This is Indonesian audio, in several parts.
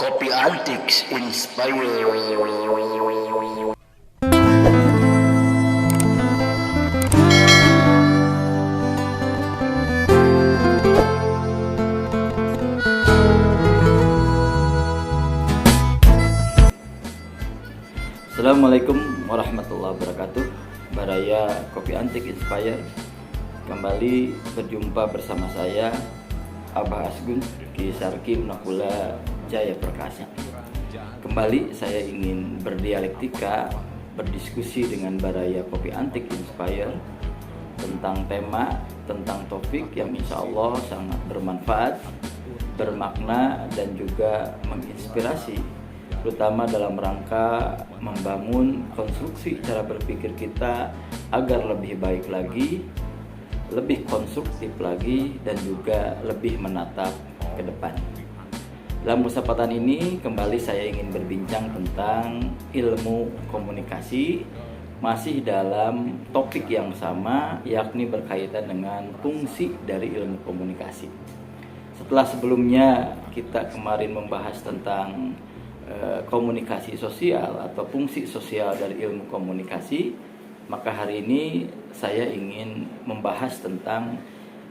Kopi Antiks Inspire. Assalamualaikum warahmatullahi wabarakatuh. Baraya Kopi Antik Inspire kembali berjumpa bersama saya Abah Asgun Ki Sarki Nakula Jaya Perkasa. Kembali saya ingin berdialektika, berdiskusi dengan Baraya Kopi Antik Inspire tentang tema, tentang topik yang insya Allah sangat bermanfaat, bermakna dan juga menginspirasi, terutama dalam rangka membangun konstruksi cara berpikir kita agar lebih baik lagi, lebih konstruktif lagi, dan juga lebih menatap ke depan. Dalam kesempatan ini kembali saya ingin berbincang tentang ilmu komunikasi, masih dalam topik yang sama, yakni berkaitan dengan fungsi dari ilmu komunikasi. Setelah sebelumnya kita kemarin membahas tentang komunikasi sosial atau fungsi sosial dari ilmu komunikasi, maka hari ini saya ingin membahas tentang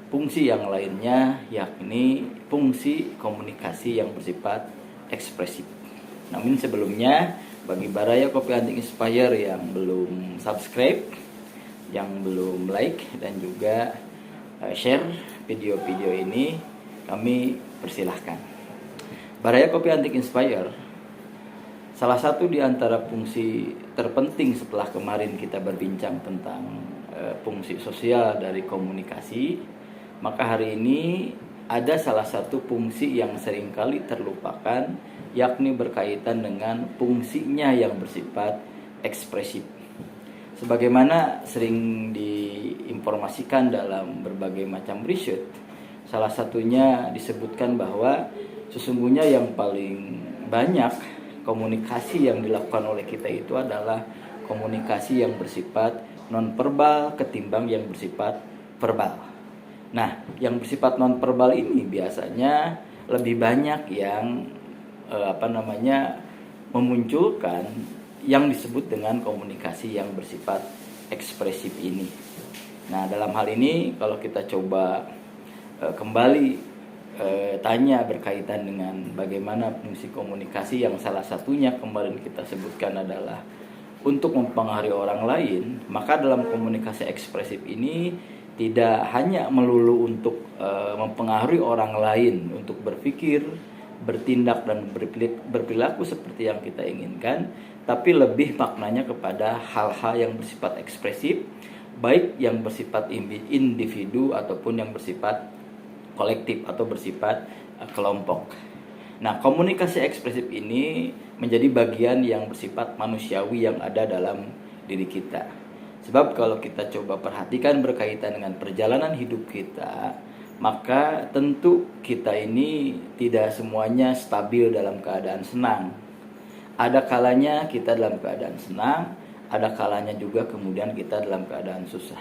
fungsi yang lainnya, yakni fungsi komunikasi yang bersifat ekspresif. Namun sebelumnya, bagi Baraya Kopi Antik Inspire yang belum subscribe, yang belum like dan juga share video-video ini, kami persilahkan. Baraya Kopi Antik Inspire, salah satu di antara fungsi terpenting setelah kemarin kita berbincang tentang fungsi sosial dari komunikasi, maka hari ini ada salah satu fungsi yang seringkali terlupakan, yakni berkaitan dengan fungsinya yang bersifat ekspresif. Sebagaimana sering diinformasikan dalam berbagai macam riset, salah satunya disebutkan bahwa sesungguhnya yang paling banyak komunikasi yang dilakukan oleh kita itu adalah komunikasi yang bersifat nonverbal ketimbang yang bersifat verbal. Nah, yang bersifat nonverbal ini biasanya lebih banyak yang memunculkan yang disebut dengan komunikasi yang bersifat ekspresif ini. Nah, dalam hal ini kalau kita coba kembali tanya berkaitan dengan bagaimana fungsi komunikasi yang salah satunya kemarin kita sebutkan adalah untuk mempengaruhi orang lain, maka dalam komunikasi ekspresif ini tidak hanya melulu untuk mempengaruhi orang lain untuk berpikir, bertindak dan berperilaku seperti yang kita inginkan, tapi lebih maknanya kepada hal-hal yang bersifat ekspresif, baik yang bersifat individu ataupun yang bersifat kolektif atau bersifat kelompok. Nah, komunikasi ekspresif ini menjadi bagian yang bersifat manusiawi yang ada dalam diri kita. Sebab kalau kita coba perhatikan berkaitan dengan perjalanan hidup kita, maka tentu kita ini tidak semuanya stabil dalam keadaan senang. Ada kalanya kita dalam keadaan senang, ada kalanya juga kemudian kita dalam keadaan susah.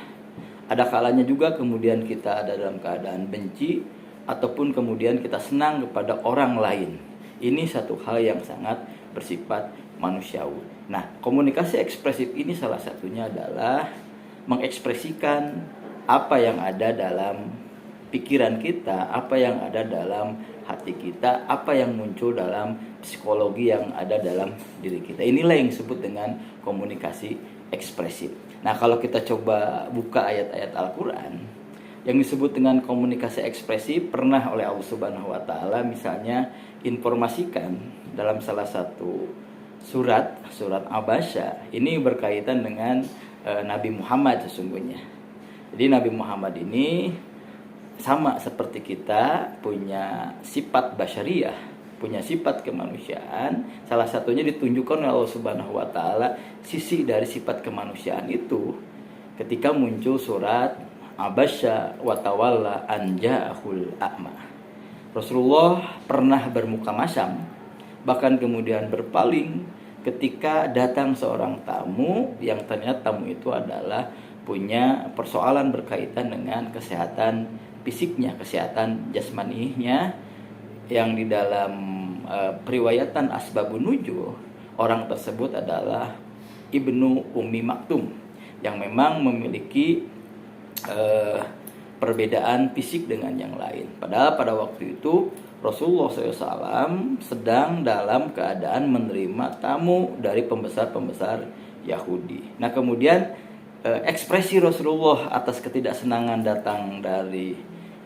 Ada kalanya juga kemudian kita ada dalam keadaan benci, ataupun kemudian kita senang kepada orang lain. Ini satu hal yang sangat bersifat manusiawi. Nah, komunikasi ekspresif ini salah satunya adalah mengekspresikan apa yang ada dalam pikiran kita, apa yang ada dalam hati kita, apa yang muncul dalam psikologi yang ada dalam diri kita. Inilah yang disebut dengan komunikasi ekspresif. Nah, kalau kita coba buka ayat-ayat Al-Quran yang disebut dengan komunikasi ekspresif, pernah oleh Allah Subhanahu wa Ta'ala misalnya informasikan dalam salah satu surat Abasa, ini berkaitan dengan Nabi Muhammad sesungguhnya. Jadi Nabi Muhammad ini sama seperti kita, punya sifat basyariah, punya sifat kemanusiaan. Salah satunya ditunjukkan oleh Allah Subhanahu wa Ta'ala sisi dari sifat kemanusiaan itu ketika muncul surat Abasa wa tawalla an ja'ahul a'ma. Rasulullah pernah bermuka masam, bahkan kemudian berpaling ketika datang seorang tamu yang ternyata tamu itu adalah punya persoalan berkaitan dengan kesehatan fisiknya, kesehatan jasmaninya, yang di dalam periwayatan asbabun nuzul, orang tersebut adalah Ibnu Ummi Maktum yang memang memiliki perbedaan fisik dengan yang lain. Padahal pada waktu itu Rasulullah SAW sedang dalam keadaan menerima tamu dari pembesar-pembesar Yahudi. Nah, kemudian ekspresi Rasulullah atas ketidaksenangan datang dari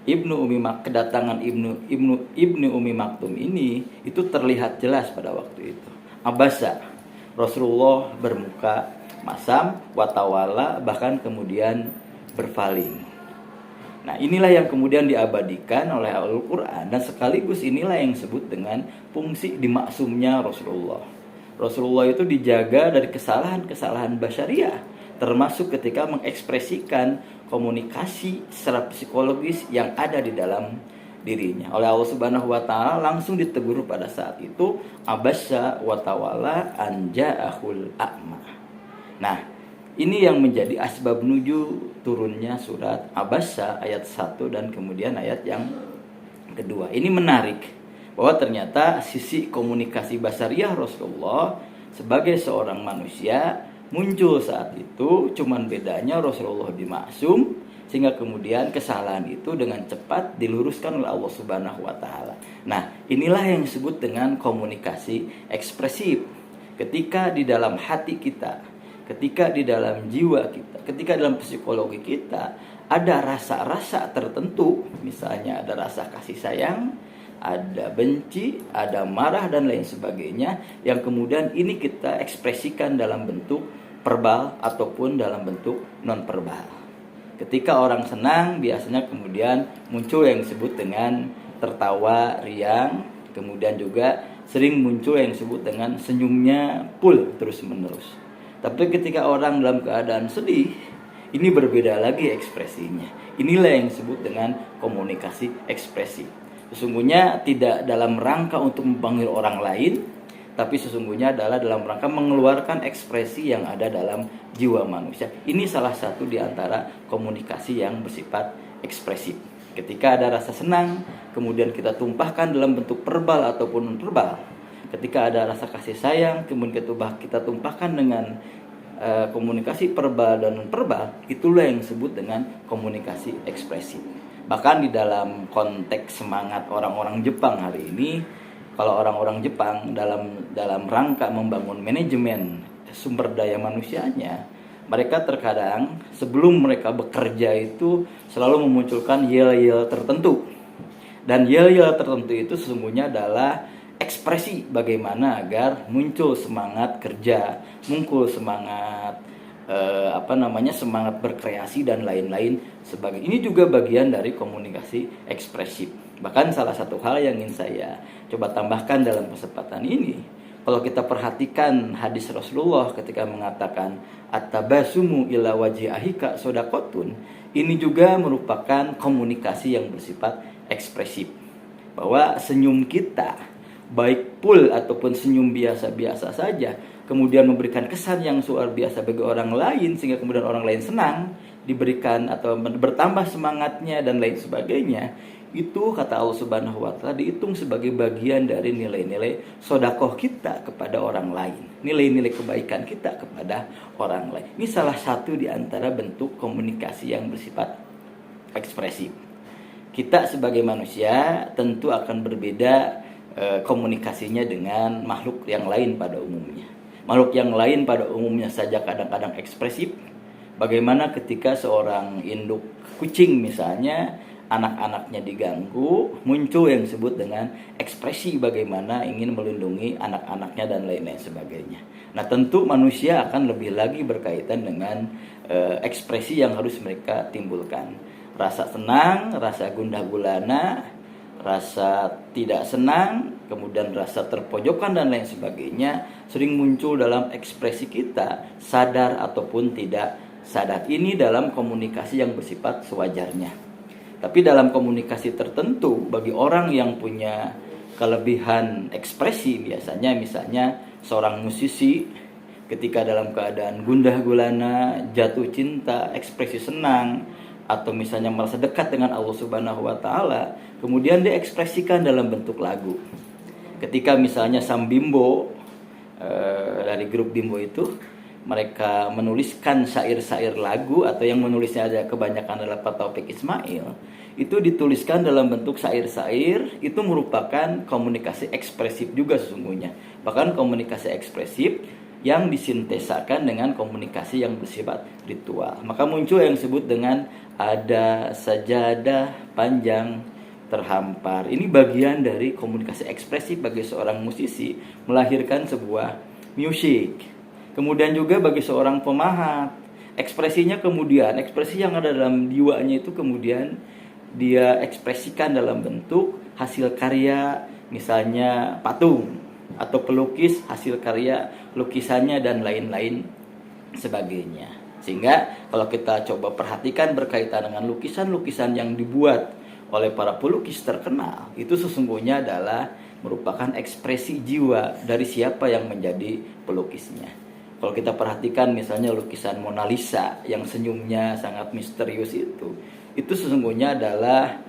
kedatangan Ibnu Ummi Maktum ini itu terlihat jelas pada waktu itu. Abasa, Rasulullah bermuka masam, watawala, bahkan kemudian berpaling. Nah, inilah yang kemudian diabadikan oleh Al-Quran, dan sekaligus inilah yang disebut dengan fungsi dimaksumnya Rasulullah. Rasulullah itu dijaga dari kesalahan-kesalahan basyariah, termasuk ketika mengekspresikan komunikasi secara psikologis yang ada di dalam dirinya. Oleh Allah Subhanahu wa taala langsung ditegur pada saat itu, abasya wa tawalla an ja'ahul a'ma. Nah, ini yang menjadi asbab nuzul turunnya surat Abasa ayat 1 dan kemudian ayat yang kedua. Ini menarik bahwa ternyata sisi komunikasi basariah Rasulullah sebagai seorang manusia muncul saat itu, cuman bedanya Rasulullah dimaksum, sehingga kemudian kesalahan itu dengan cepat diluruskan oleh Allah Subhanahu wa taala. Nah, inilah yang disebut dengan komunikasi ekspresif. Ketika di dalam hati kita, ketika di dalam jiwa kita, ketika dalam psikologi kita ada rasa-rasa tertentu, misalnya ada rasa kasih sayang, ada benci, ada marah dan lain sebagainya, yang kemudian ini kita ekspresikan dalam bentuk verbal ataupun dalam bentuk non verbal. Ketika orang senang, biasanya kemudian muncul yang disebut dengan tertawa riang, kemudian juga sering muncul yang disebut dengan senyumnya full terus menerus. Tapi ketika orang dalam keadaan sedih, ini berbeda lagi ekspresinya. Inilah yang disebut dengan komunikasi ekspresif. Sesungguhnya tidak dalam rangka untuk memanggil orang lain, tapi sesungguhnya adalah dalam rangka mengeluarkan ekspresi yang ada dalam jiwa manusia. Ini salah satu di antara komunikasi yang bersifat ekspresif. Ketika ada rasa senang, kemudian kita tumpahkan dalam bentuk verbal ataupun non-verbal. Ketika ada rasa kasih sayang, kemudian kita tumpahkan dengan komunikasi verbal dan non-verbal. Itulah yang disebut dengan komunikasi ekspresif. Bahkan di dalam konteks semangat orang-orang Jepang hari ini, kalau orang-orang Jepang dalam rangka membangun manajemen sumber daya manusianya, mereka terkadang sebelum mereka bekerja itu selalu memunculkan yel-yel tertentu. Dan yel-yel tertentu itu sesungguhnya adalah ekspresi bagaimana agar muncul semangat kerja, muncul semangat semangat berkreasi dan lain-lain sebagainya. Ini juga bagian dari komunikasi ekspresif. Bahkan salah satu hal yang ingin saya coba tambahkan dalam kesempatan ini, kalau kita perhatikan hadis Rasulullah ketika mengatakan at-tabasumu ila wajhi ahika shadaqatun, ini juga merupakan komunikasi yang bersifat ekspresif. Bahwa senyum kita, baik full ataupun senyum biasa-biasa saja, kemudian memberikan kesan yang luar biasa bagi orang lain, sehingga kemudian orang lain senang, diberikan atau bertambah semangatnya dan lain sebagainya, itu kata Allah Subhanahu wa taala dihitung sebagai bagian dari nilai-nilai sedekah kita kepada orang lain, nilai-nilai kebaikan kita kepada orang lain. Ini salah satu di antara bentuk komunikasi yang bersifat ekspresif. Kita sebagai manusia tentu akan berbeda komunikasinya dengan makhluk yang lain pada umumnya. Makhluk yang lain pada umumnya saja kadang-kadang ekspresif. Bagaimana ketika seorang induk kucing misalnya, anak-anaknya diganggu, muncul yang disebut dengan ekspresi bagaimana ingin melindungi anak-anaknya dan lain-lain sebagainya. Nah, tentu manusia akan lebih lagi berkaitan dengan ekspresi yang harus mereka timbulkan. Rasa senang, rasa gundah gulana, rasa tidak senang, kemudian rasa terpojokan dan lain sebagainya sering muncul dalam ekspresi kita, sadar ataupun tidak sadar. Ini dalam komunikasi yang bersifat sewajarnya. Tapi dalam komunikasi tertentu, bagi orang yang punya kelebihan ekspresi, biasanya misalnya seorang musisi ketika dalam keadaan gundah gulana, jatuh cinta, ekspresi senang, atau misalnya merasa dekat dengan Allah Subhanahu wa taala, kemudian dia ekspresikan dalam bentuk lagu. Ketika misalnya Sam Bimbo dari grup Bimbo itu mereka menuliskan syair-syair lagu, atau yang menulisnya ada kebanyakan adalah Pak Taufik Ismail, itu dituliskan dalam bentuk syair-syair, itu merupakan komunikasi ekspresif juga sesungguhnya. Bahkan komunikasi ekspresif yang disintesakan dengan komunikasi yang bersifat ritual. Maka muncul yang disebut dengan ada sajadah panjang terhampar. Ini bagian dari komunikasi ekspresif bagi seorang musisi, melahirkan sebuah musik. Kemudian juga bagi seorang pemahat, ekspresinya kemudian, ekspresi yang ada dalam jiwanya itu kemudian dia ekspresikan dalam bentuk hasil karya, misalnya patung, atau pelukis hasil karya lukisannya dan lain-lain sebagainya. Sehingga kalau kita coba perhatikan berkaitan dengan lukisan-lukisan yang dibuat oleh para pelukis terkenal, itu sesungguhnya adalah merupakan ekspresi jiwa dari siapa yang menjadi pelukisnya. Kalau kita perhatikan misalnya lukisan Mona Lisa yang senyumnya sangat misterius itu sesungguhnya adalah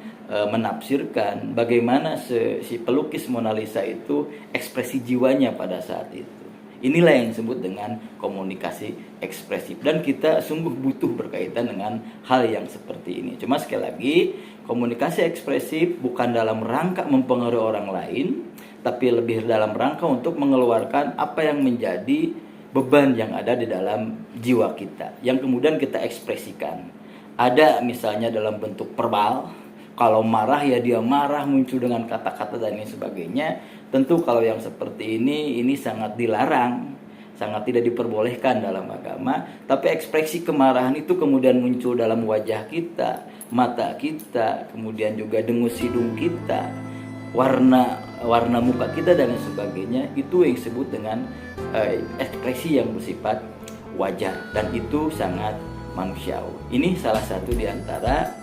menafsirkan bagaimana si pelukis Mona Lisa itu ekspresi jiwanya pada saat itu. Inilah yang disebut dengan komunikasi ekspresif, dan kita sungguh butuh berkaitan dengan hal yang seperti ini. Cuma sekali lagi, komunikasi ekspresif bukan dalam rangka mempengaruhi orang lain, tapi lebih dalam rangka untuk mengeluarkan apa yang menjadi beban yang ada di dalam jiwa kita, yang kemudian kita ekspresikan. Ada misalnya dalam bentuk verbal, kalau marah ya dia marah, muncul dengan kata-kata dan lain sebagainya. Tentu kalau yang seperti ini sangat dilarang, sangat tidak diperbolehkan dalam agama. Tapi ekspresi kemarahan itu kemudian muncul dalam wajah kita, mata kita, kemudian juga dengus hidung kita, warna muka kita dan lain sebagainya. Itu yang disebut dengan ekspresi yang bersifat wajar, dan itu sangat manusiawi. Ini salah satu di antara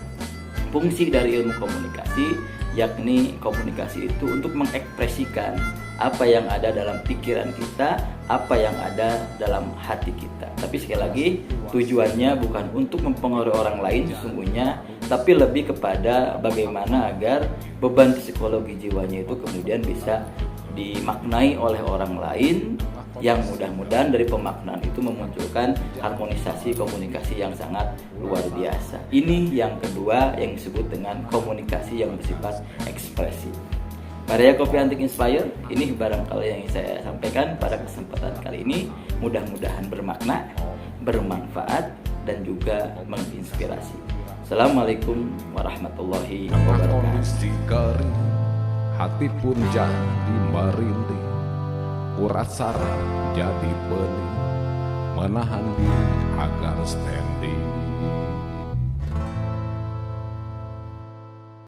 fungsi dari ilmu komunikasi, yakni komunikasi itu untuk mengekspresikan apa yang ada dalam pikiran kita, apa yang ada dalam hati kita. Tapi sekali lagi, tujuannya bukan untuk mempengaruhi orang lain sesungguhnya, tapi lebih kepada bagaimana agar beban psikologi jiwanya itu kemudian bisa dimaknai oleh orang lain, yang mudah-mudahan dari pemaknaan itu memunculkan harmonisasi komunikasi yang sangat luar biasa. Ini yang kedua yang disebut dengan komunikasi yang bersifat ekspresif. Karya Kopi Antik Inspire, ini barangkali yang saya sampaikan pada kesempatan kali ini. Mudah-mudahan bermakna, bermanfaat, dan juga menginspirasi. Assalamualaikum warahmatullahi wabarakatuh. Hati pun jadi merinding, urat saraf jadi pening, menahan diri agar standing.